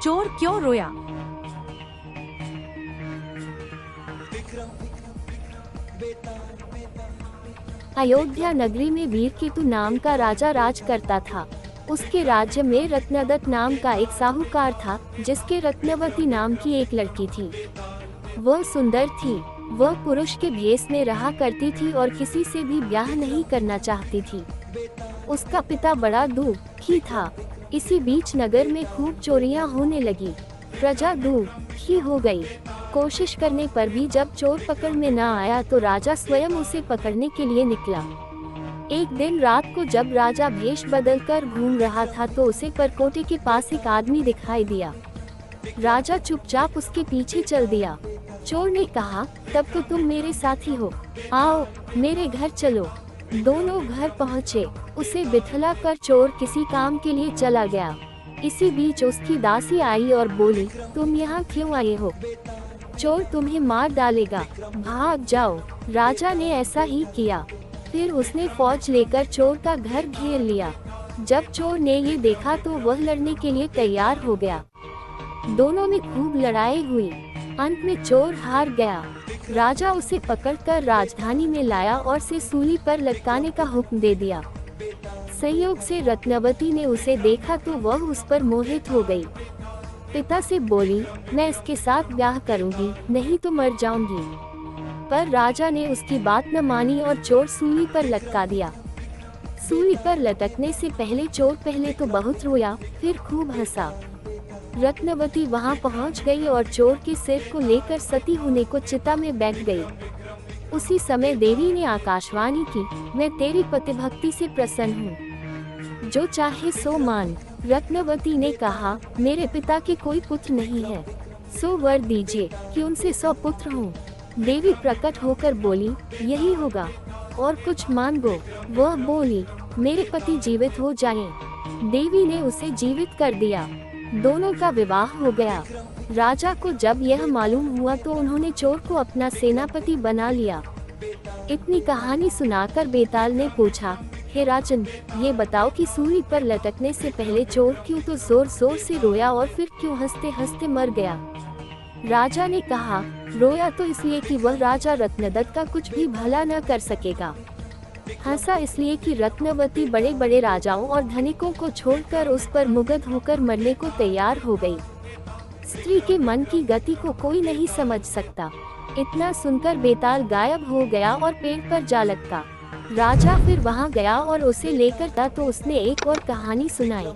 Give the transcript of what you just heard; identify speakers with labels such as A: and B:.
A: चोर क्यों रोया?
B: अयोध्या नगरी में वीरकेतु नाम का राजा राज करता था। उसके राज्य में रत्नदत्त नाम का एक साहूकार था, जिसके रत्नवती नाम की एक लड़की थी। वह सुंदर थी। वह पुरुष के भेष में रहा करती थी और किसी से भी ब्याह नहीं करना चाहती थी। उसका पिता बड़ा दुखी था। इसी बीच नगर में खूब चोरियां होने लगी। प्रजा दुखी हो गई। कोशिश करने पर भी जब चोर पकड़ में न आया तो राजा स्वयं उसे पकड़ने के लिए निकला। एक दिन रात को जब राजा भेष बदलकर घूम रहा था तो उसे परकोटे के पास एक आदमी दिखाई दिया। राजा चुपचाप उसके पीछे चल दिया। चोर ने कहा, तब तो तुम मेरे साथी हो, आओ मेरे घर चलो। दोनों घर पहुँचे। उसे बिठला कर चोर किसी काम के लिए चला गया। इसी बीच उसकी दासी आई और बोली, तुम यहाँ क्यों आए हो? चोर तुम्हें मार डालेगा, भाग जाओ। राजा ने ऐसा ही किया। फिर उसने फौज लेकर चोर का घर घेर लिया। जब चोर ने ये देखा तो वह लड़ने के लिए तैयार हो गया। दोनों में खूब लड़ाई हुई। अंत में चोर हार गया। राजा उसे पकड़कर राजधानी में लाया और उसे सूली पर लटकाने का हुक्म दे दिया। संयोग से रत्नवती ने उसे देखा तो वह उस पर मोहित हो गई। पिता से बोली, मैं इसके साथ ब्याह करूंगी, नहीं तो मर जाऊंगी। पर राजा ने उसकी बात न मानी और चोर सूली पर लटका दिया। सूली पर लटकने से पहले चोर पहले तो बहुत रोया, फिर खूब हंसा। रत्नवती वहां पहुंच गई और चोर के सिर को लेकर सती होने को चिता में बैठ गई। उसी समय देवी ने आकाशवाणी की, मैं तेरी पतिभक्ति से प्रसन्न हूँ, जो चाहे सो मान। रत्नवती ने कहा, मेरे पिता के कोई पुत्र नहीं है, सो वर दीजिए कि उनसे 100 पुत्र हों। देवी प्रकट होकर बोली, यही होगा, और कुछ मांगो। वह बोली, मेरे पति जीवित हो जाएं। देवी ने उसे जीवित कर दिया। दोनों का विवाह हो गया। राजा को जब यह मालूम हुआ तो उन्होंने चोर को अपना सेनापति बना लिया। इतनी कहानी सुनाकर बेताल ने पूछा, हे राजन, ये बताओ कि सूली पर लटकने से पहले चोर क्यों तो जोर जोर से रोया और फिर क्यों हंसते हंसते मर गया? राजा ने कहा, रोया तो इसलिए कि वह राजा रत्नदत्त का कुछ भी भला न कर सकेगा। हंसा इसलिए कि रत्नवती बड़े बड़े राजाओं और धनिकों को छोड़कर उस पर मुग्ध होकर मरने को तैयार हो गई। स्त्री के मन की गति को कोई नहीं समझ सकता। इतना सुनकर बेताल गायब हो गया और पेड़ पर जा लटका। राजा फिर वहां गया और उसे लेकर था तो उसने एक और कहानी सुनाई।